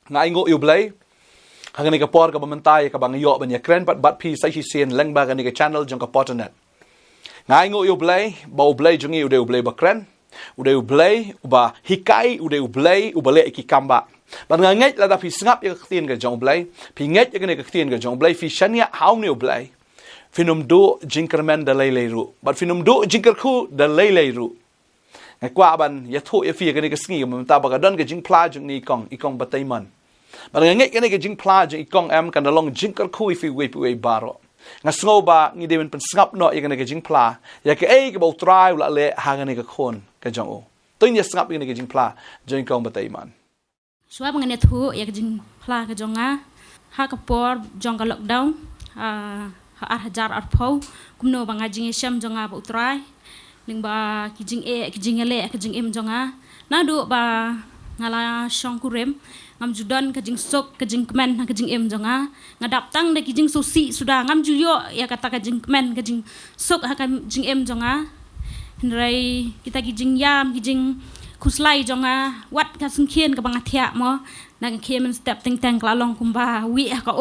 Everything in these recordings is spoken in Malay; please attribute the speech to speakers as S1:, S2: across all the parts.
S1: ngai ngo yu blai hangani ka por ka Bantei ka bang yo ban ya kren bat pi sai chi sien leng ba gani ka channel jong ka Potternet ngai ngo yu blai ba blai jong yu de blai ba kren ude blai uba hikai ude blai ubale ki kamba ban ngai la da pi snap ya tien ka jong blai pi ngai ya gani ka tien ka jong blai fi shania how ne blai finum do Jingkrmen da lei ru bat finum do Jingkrku da lei ru ngai kwa ban ya tho ya fi gani ka sngi ma ta ba ka don ka Jingphla jong ni kong Bateimon ban ngai gani ka Jingphla jong ikong am kan long Jingkrku fi we baro nga sngo ba ngi dewen pen snap no ya gani ka Jingphla ya ka ka ba try la le ha gani ka khon ka jong o toin ya snap gani ka Jingphla jong kong Bateimon
S2: Suap ngene thu ya Jingphla ka jonga ha ka por jong ka lockdown ha hajar arpau kumno banga jing sham jonga ba utrai ning ba ki jing ele ki jing em jonga na do ba ngala Nongkhryiem ngam judan ka jing sok ka jing kmen ka jing em jonga ngadap tang de ki jing susi sudah ngam juyo ya kata ka jing kmen ka jing sok ha ka jing em jonga hendrai kita ki jing yam ki jing kuslai jonga wat ka sungkien ka banga thia mo na ka khem step teng teng kla long kumba wi ka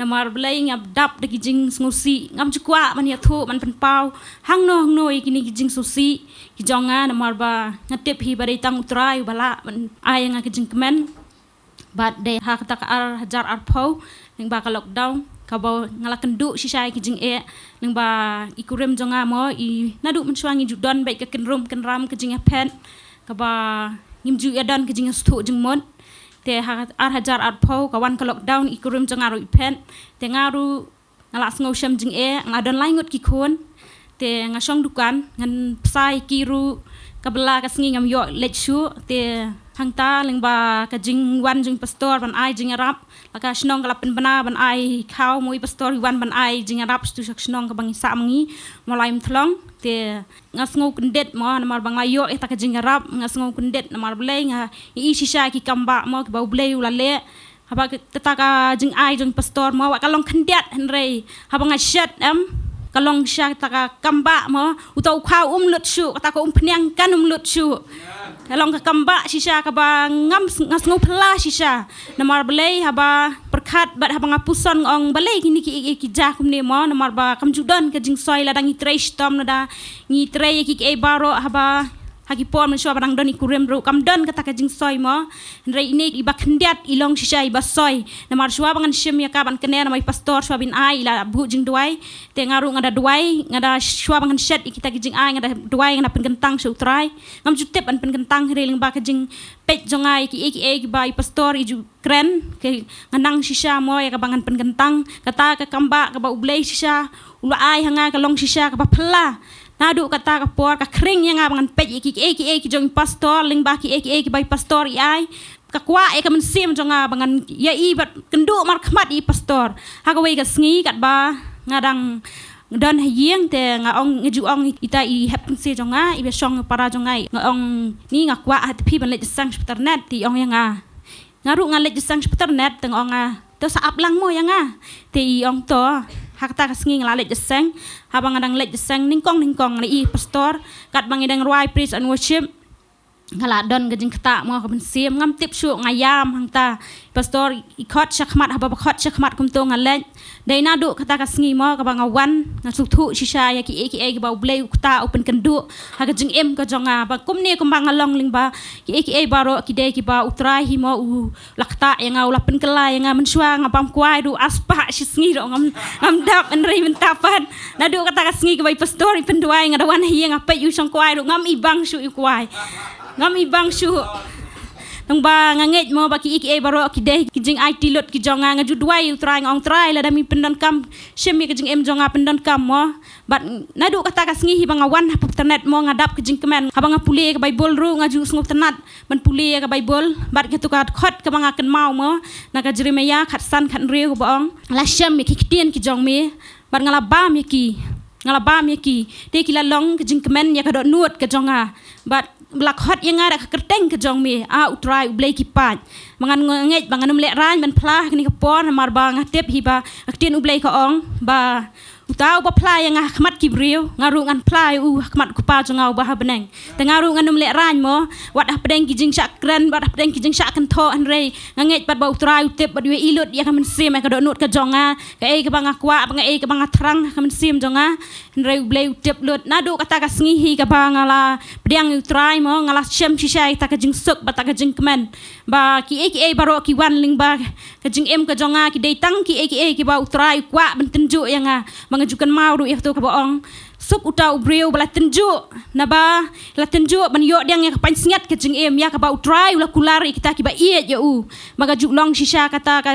S2: namar blai ngap dap de kijing ngusi ngam chukwa man ya thu man pen pau hang no ikini kijing susi ki jonga namar ba ngatep hi bare tang utrai bala man ay nga kijing kemen bat de ha kata ka ar hajar ar pau ning ba ka lockdown ka ba ngala kendu sisai kijing ning ba ikurem jonga mo I nadu man swangi judon bai ka kenram kijing pen ka ba ngimju yadan kijing stu jing mon te ar hajar ar pau kawan ka lockdown ikurim jangaru ipen te ngaru ngala sngo sham jing ngadon laingot ki khon te ngasong dukan ngan psai kiru kabla ka sngi ngam yo lechu te hangta lengba ka jing wan jing pastor ban ai jing arab laka shnong kala pen bana ban ai khaw moi pastor wan ban ai jing arab stu sak shnong ka bang sa mangi molaim thlong te ngasngo kundet mo namar bang ayo ta ka jing arab ngasngo kundet namar blai nga I shisha ki kamba mo ba blai ulale haba ta ka jing ai jing pastor mo wa kalong kundet henrei haba nga shat kalong sha ta ka kamba mo utau khaw lut shu ta ko umphniang kan lut shu kalong ka kamba shisha ka ba ngam ngasngo phla shisha namar blai haba perkhat bat haba ngapuson ong balai kini ki ja kumne mo namar ba kamjudan ka jing soi la dangi tre stom na da ngi tre ki baro haba hagi pon men shwa barang doni kurem ru kam don kata ka jing soi mo rei ini iba khendiat ilong shisha iba soi namar shwa bangan shim ya ka ban kene namai pastor shwa bin ai la bu jing duai te ngaru ngada duai ngada shwa bangan shet kita ki jing ai ngada duai ngada pen kentang shu trai ngam jutep an pen kentang reling ba ka jing pet jongai ki ba pastor iju kren ke nganang shisha mo ya ka bangan pen kentang kata ka kamba ka ba ublei shisha ula ai hanga ka long shisha ka ba phla nadu kata ka por ka kring yang abangan pej ki jong pastor ling ba ki bai pastor ai ka kwa ka men sim jong abangan ya I bat kendu mar khmat I pastor ha ka wei ka sngi kat ba ngadang don hayeng te nga ong ngeju ong ita I happen se jong I be song para jong ai nga ong ni nga kwa hat pi ban le sang Potternet ti ong yang ngaru nga le sang Potternet teng ong to sa aplang mo yang te I ong to hakta kasngi ngala lej sang habang adang lej sang ningkong ni I pastor kat bang idang ruai praise and worship ngala don gajing kata mo ka bensim ngam tip shu ngayam hangta pastor I khot chakmat haba khot chakmat kum to ngalej dai nadu kata kasngi mo ka bang awan ngasuk thu shisha ya ki ba blei kta open kendu ha gajing em ka jonga ba kumni kum bang along ling ba ki baro ki dei ki ba utrai hi mo lakta yang ngau lapen kelai yang mensua ngapam kuai du aspa shisngi do ngam dap en rei mentapan nadu kata kasngi ka bai pastor I penduai ngadawan hi ngapai u song kuai du ngam ibang shu I kuai ngam ibang shu nang ba nganget mo ba ki baro ki dei ki jing ai tilot ki jonga ngaju duai utrai ngong trai la dami pendon kam shemi ki jing em jonga pendon kam mo bat nadu kata kasngi hi banga wan Potternet mo ngadap ki jing kemen habanga pule ka bible ru ngaju sngup tenat man pule ka bible bat ki tukat khot ka banga ken mau mo na ka Jeremia khat san khat riu ba ong la shem ki kitien ki jong me bat ngala bam ki te ki la long ki jing kemen ya ka do nuot ka jonga bat blak hot yang ada kerteng ke jong me utrai ublei ki pat mangan nget bangan lek ran ban phla ni ka pon mar ba ngatep hi ba aktien ublei ka ong ba Utau ba play yang khmat kibriu ngaru ngan play khmat kupa jongau ba beneng tengaru ngan num le ran mo wat pedeng ki jing sakran wat pedeng ki jing sak kan tho an rei nganget bat ba utrai utip bat we ilut ya kan sim ka do nut ka jonga ka e ka banga kwa banga e ka banga trang kan sim jonga rei ble utip lut nadu kata ka sngihi ka banga la pedeng utrai mo ngala sem shisai ta ka jing suk bat ka jing kemen ba ki e baro ki wan ling ba ka jing em ka jonga ki dei tang ki e ki ba utrai kwa ben tenju yang mengajukan mau du itu ke boong suk utau breu bala tenju naba la tenju ban yo diang yang pan singat ke jing em ya ka ba utrai ula kulari kita ki ba iet ya magajuk long shisha kata ka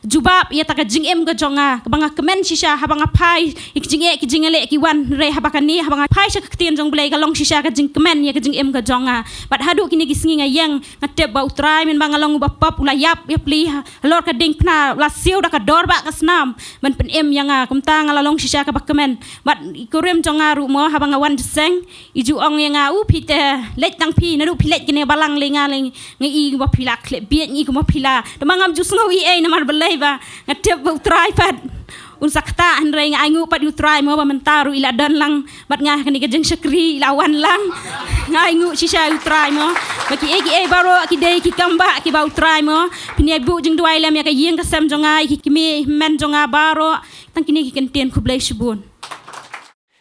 S2: jubab ya ta ka jing em ka jonga ka banga kemen shisha ha banga pai ik jing le ki wan re ha bakani ha banga pai sha ka tien jong blai ka long shisha ka jing kemen ya ka jing em ka jonga bat hadu kini gi singi ngayang ngatep ba utrai men banga long ba pap ula yap ya pli lor ka ding pna la siu da ka dor ba ka snam men pen em yang kumta ngala long shisha ka ba kemen bat ikurem jonga ru mo habang awan seng iju ong yang pite let tang pi na ru pilet kene balang lenga leng ngi ba pila klep biet ngi ko ma pila damangam jus ngawi na mar belai ba ngatep ba utrai pat un sakta an reng aingu pat utrai mo ba mentaru ila dan lang bat ngah kani ka jeng sakri lawan lang ngaingu sisa utrai mo baki e baro ki dei ki kamba ki ba utrai mo pini bu jeng duai lam ya ka yeng ka sam jonga ki kimi men jonga baro tang kini ki kenten ku blai subun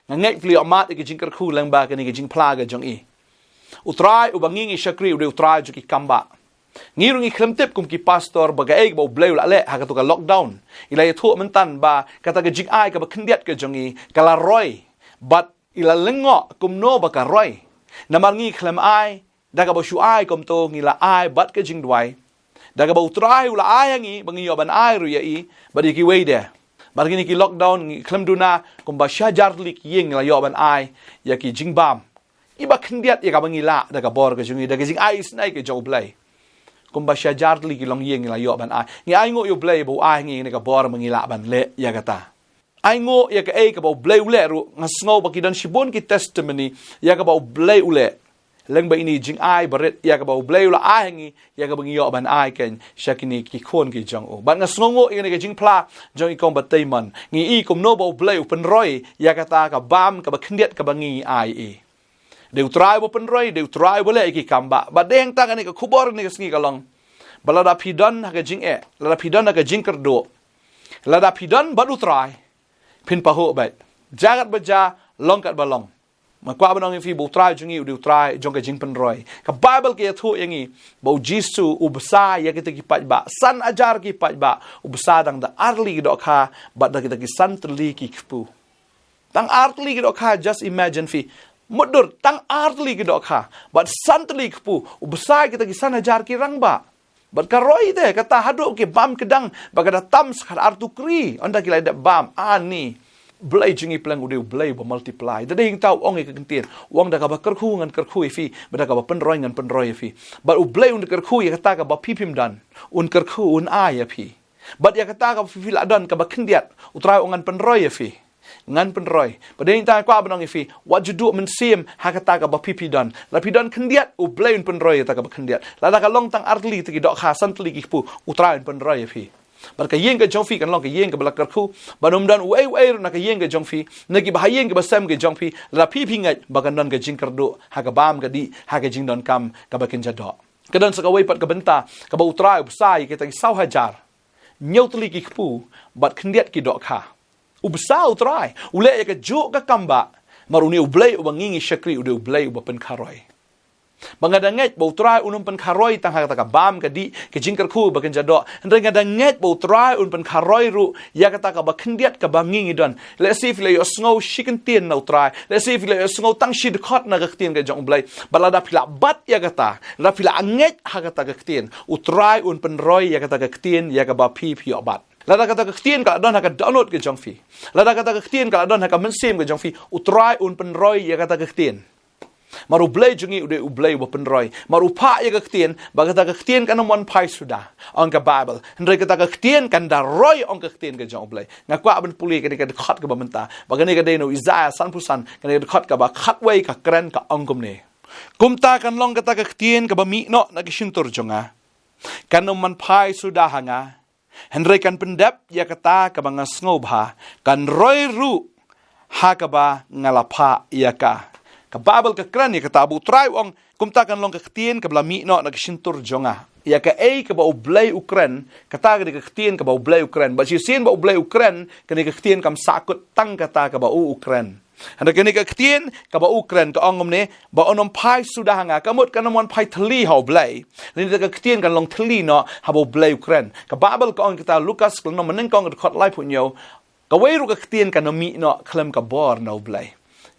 S1: nganget pli amat ke jing kerku lang ba ke ni ke jing plaga jong i utrai ubangi shakri u utrai ju ki kamba ngirungi klemtip kum ki pastor baga eg ba bleu la le ha ka to ka lockdown ila ye thu mentan ba kata ke jing ai ka ba khndiat ke jong i kala roi but ila lengo kum no ba ka roi namar ngi klem ai da ka ba shu ai kum to ngila ai bat ke jing dwai da ka ba utrai ula ai ngi bangi yo ban ai ru ye i ba di ki wei de Bargini ki lockdown klem duna kumba syajar lik yeng la yo ban ai ya ki jingbam iba khndiat ya ka bangila da ka bor ka jungi da ka jing ai snai ke jo blai kumba syajar lik long yeng la yo ban ai ngi ai ngo yo blai bo ai ngi ne ka bor mangila ban le ya kata ai ngo ya ka e ka bo blai ule ru ngasngo ba ki dan shibon ki testimony ya ka bo blai ule leng ba ini jing ai baret ya ka ba blai ula ai ngi ya ka bangi yo ban ai ken shakini ki khon ki jong o ban ngasngo i ne ka jingphla jong i kong bateimon ngi i kom no ba blai pen roi ya ka ta ka bam ka ba khndiat ka bangi ai e de utrai bo pen roi de utrai bo le ki kamba ba deng ta ka ni ka khubor ni ka sngi ka long balada pidon ha ka jing e lada pidon ha ka jing kerdo lada pidon ba utrai pin pa ho ba jagat ba ja long kat ba long makwa banong fi bu try jungi u try jong ka jing pen roi ka bible ke thu yangi bo jisu ubsa ya kita ki pat ba san ajar ki pat ba ubsa dang da arli do kha ba da kita ki san tli ki kpu tang arli ki do kha just imagine fi mudur tang arli ki do kha ba san tli kpu ubsa kita ki san ajar ki rang ba bat ka roi de kata hadu ke bam kedang ba kada tam skar artu kri onda ki lai da bam ani blai jingi plang ude blai ba multiply da ding tau ong e kentien wong da ka ba kerkhu ngan kerkhu fi ba da ka ba penroi ngan penroi fi ba u blai un kerkhu ya kata ka ba pipim dan un kerkhu un a ya fi ba ya kata ka fi la dan ka ba khndiat utrai ngan penroi ya fi ngan penroi ba ding ta kwa banong fi what you do men sim ha kata ka ba pipi dan la pi dan khndiat u blai un penroi ta ka ba khndiat la da ka long tang artli ti dok kha san tli ki pu utrai un penroi ya fi bar ka yeng ka jongfi kan long ka yeng ka balak karku banum dan uai na ka yeng ka jongfi nagi ba yeng ka basam ka jongfi la pi pingat bagan dan ka jing kardo ha ka bam ka di ha ka jing don kam ka bakin jado kadan sa ka wai pat ka benta ka ba utrai ubsai ka ta sau hajar nyautli ki kpu bat khndiat ki dok kha ubsa utrai ule ya ka jo ka kamba maruni ublai ubangingi shakri ude ublai ubapen kharoi bangadanget bau trai unum pen kharoi tang ha ka bam ka di ke jingkar khu bakan jado ndrenga danget bau trai un pen kharoi ru ya kata ka bakhndiat ka bangi don let's see if le sngo shiken tien no trai let's see if le sngo tang shid khot na ka tien ka jong blai balada phila bat ya kata la phila anget ha kata ka tien utrai un pen roi ya kata ka tien ya ka ba pi pi bat lada kata ka tien ka don ha ka download ke jong fi lada kata ka tien ka don ha ka mensim ke jong fi utrai un pen roi ya kata ka tien maru blai jungi ude ublai wa penroi maru pa ya kaktien bagata kaktien kan mon pai sudah ang ka bible ndre kata kaktien kan da roi ang kaktien ka jong blai ngakwa ben puli ka ka khat ka bamenta bagani ka deno Isaiah sanpusan kan ka khat ka ba khatwei ka kren ka angkum ne kumta kan long kata kaktien ka ba mi no na kisintur jonga kan mon pai sudah hanga Henry kan pendap ya kata ka mga sngob ha kan roi ru hakaba ngalapa yaka ka babel ka kran ya kata bu trai ong kumta kan long ka ktien ka blami no na sintur jonga ya ka ka ba ublay ukran kata ka ktien ka ba ublay ukran ba si sin ba ublay ukran ka ktien kam sakut tang kata ka ba ukran handa kini ka ktien ka ba ukran ka ongom ne ba onom pai sudah nga kamut kanamon pai thli ha blay ni ka ktien kan long thli no ha ba blay ukran ka babel ka ong kita Loukas kan no meneng kong ka khot lai punyo ka wei ru ka ktien kan no mi no klem ka bor no blay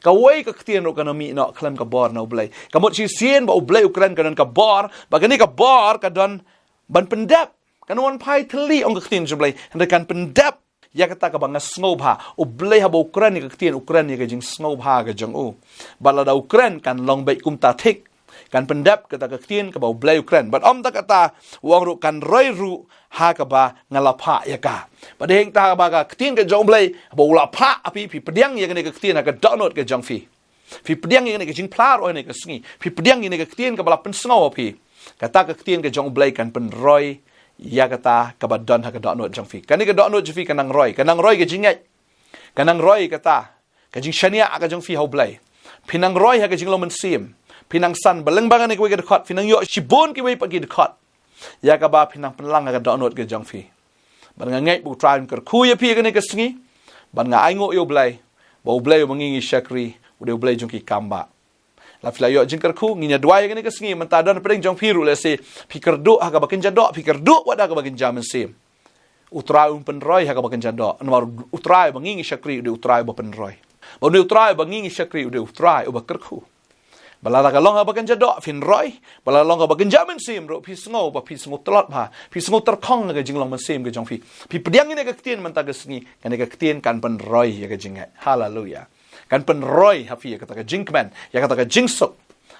S1: kawai ka ktien ro kana mi no klem ka bor no blay kamut si sien ba blay ukran kanan ka bor ba kani ka bor ka don ban pendap kanon pai thli ong ka ktien blay handa kan pendap ya kata ka bang snow ha blay ha ba ukran ni ka ktien ukran ni ka jing snow ha ka jong u bala da ukran kan long bai kum ta thik kan pendap kata ka ktien ka ba blay ukran but ta kata wang ru kan roi ru ha ka ba ngalapa ya ka padeng ta ba ka ktien ka jong blay ba ulapa api pi pediang ya ka ktien ka download ka jong fi pediang ya ka Jingphla ro ni ka sngi pediang ya ka ktien ka bala pen snow api kata ka ktien ka jong blay kan pen roi ya kata ka ba don ha ka download jong fi kan ni ka download jong fi kanang roi ka jingat kanang roi kata ka jing shania ka jong fi ha blay pinang roi ha ka jing lo men sim pinang san baleng bangan ni ka we ka khot pinang yo shibon ki we pa ki khot ya ka ba pinang penlang ka download ka jong fi ban nga ngai bu try ka khu ya pi ka ni ka sngi ban nga ai ngo yo blay ba blay yo mangi shakri u de blay jong ki kamba la fila yo jing ka khu ngi nya dwai ka ni ka sngi man ta don pedeng jong fi ru le se pikir do ha ka ba kinja do pikir do wa da ka ba kinja men sim utrai pen roi ha ka ba kinja do nomor utrai mangi shakri u de utrai ba pen roi ba de utrai ba ngi shakri u de utrai u ba ka khu balala ka long ha bagan jado fin roi balala long ha bagan jamin sim ro pi sngo ba pi sngo tlot ha pi sngo tar khong ga jing long man sim ga jong fi pediang ni ka ktien man ta ga sngi kan ka ktien kan pen roi ya ga jing hallelujah kan pen roi ha fi ka ta ga jingman ya ka ta ga jingsuk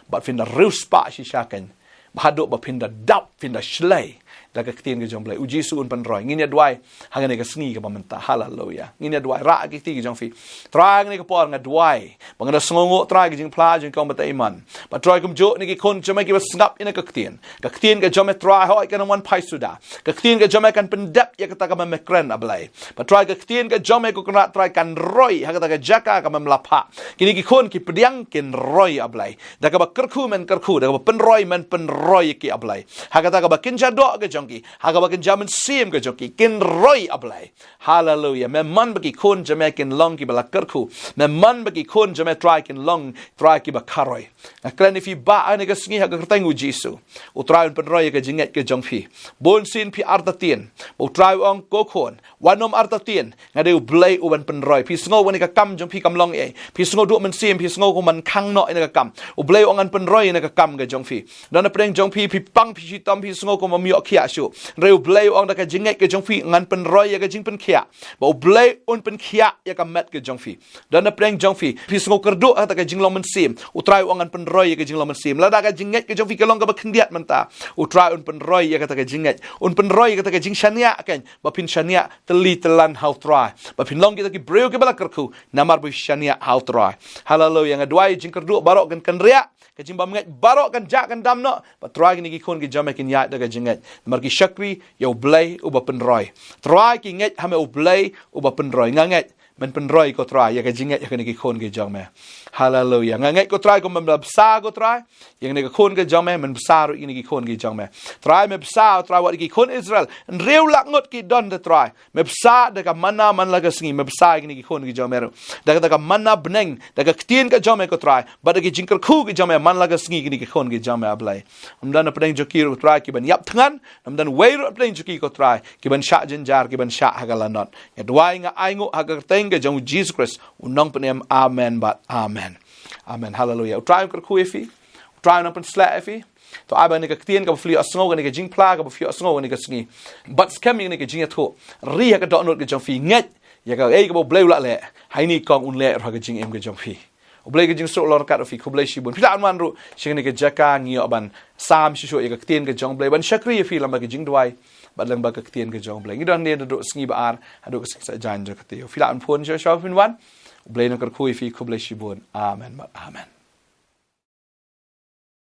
S1: but fin da rus pa shi shaken bahado ba fin da dap fin da shlai da ka ktien ga jong blai uji su un pen roi ngi dwai ha ga ni ka sngi ga ba man ta hallelujah ngi dwai ra ki ti ga jong fi tra ni ka por nga dwai bang da sngo tra ga Jingphla Kong Bateimon ba try kum jo ni ki kon jome ki ba snap ina ka ktien ka jome try hoi ka one pai suda ka jome kan pendap ya ka ta ka me kren ablai ba try ka jome ko kena try kan roi ha ka ta ka jaka ka memlapa kini ki kon ki pediang kin roi ablai da ka ba kerku da ka ba pen roi ki ablai ha ka ta ka ba kinja do ka jongki ha ka ba kin jamin sim ka jongki kin roi ablai hallelujah me man ba ki kon jome kin long ki ba kerku me man ba ki kon jome try kin long try ki ba karoi na kren if ba ani ka sngi ha ka tengu jisu u try pen roi ka jinget ka jongfi bon sin pi artatien u try ong ko kon wanom artatien ngade u blai u pen roi pi sngo wani ka kam jong pi kam long e pi sngo du men sim pi sngo ko man khang no ina ka kam u blai ong an pen roi ina ka kam ka jongfi dan preng jong pi pang pi chi tam pi sngo ko ma mi khia shu re u blai ong da ka jinget ka jongfi ngan pen roi ya ka jing pen khia ba u blai un pen khia ya ka met ka jongfi dan preng jongfi pi sngo kerdu ha ta ka jing long men sim u try ong an pen roi ka jing long men sim la da ka jinget ka jongfi ka long ka ba khndiat man ta u try un pen roi ya ka ta ka jinget un pen roi ka ta ka jing shania kan ba pin shania teli telan how try ba pin long kita ki breu ke bala kerku namar bu shania how try hallelujah nga dwai jing kerdu barok kan ria ka jing ba ngat barok kan jak kan dam no ba try ni ki kon ki jame kin ya da ka jinget namar ki shakri yo blai u ba pen roi try ki ngat ha me u blai u ba pen roi nga ngat men pen roi ko try ya ka jinget ya ki kon ki jame hallelujah nga ngat ko try ko men sa ko try yang ni ka kon ke jame men sa ro ini ki kon ki jame try me sa try wat ki kon Israel en rew lak ngot ki don de try me sa de ka mana man la ka sngi me sa ki kon ki jame ro da ka mana bneng da ka ktien ka jame ko try ba da ki jingker khu ki jame man la ka sngi ki kon ki jame ablai amdan apeng jokir try ki ban yap thangan amdan wei ro apeng joki ko try ki ban sha jinjar ki ban sha hagala not ya dwai nga ai ngo hagar teng ke jong Jesus Christ unong penem amen but amen amen hallelujah try ko khu efi try na pen sla efi to aba ni ka ktien ka fli asngo ni ka Jingphla ka fli asngo ni ka sngi but scamming ni ka jinga tho ri ha ka do not ka jong fi ngat ya ka ei ka bo bleu la le hai ni kong un le ha ka jing em ka jong fi o blei ka jing so lor ka fi khublei shi bun pila man ru shing ni ka jaka ngi ban sam shi sho ya ka ktien ka jong blei ban shakri fi lam ka jing dwai bat lang ba ka ktien ka jong blei ngi don ne do sngi ba ar ha do ka sa jan ja ka te fila an phon sho fin wan blei na ka khui fi khublei shi bun amen amen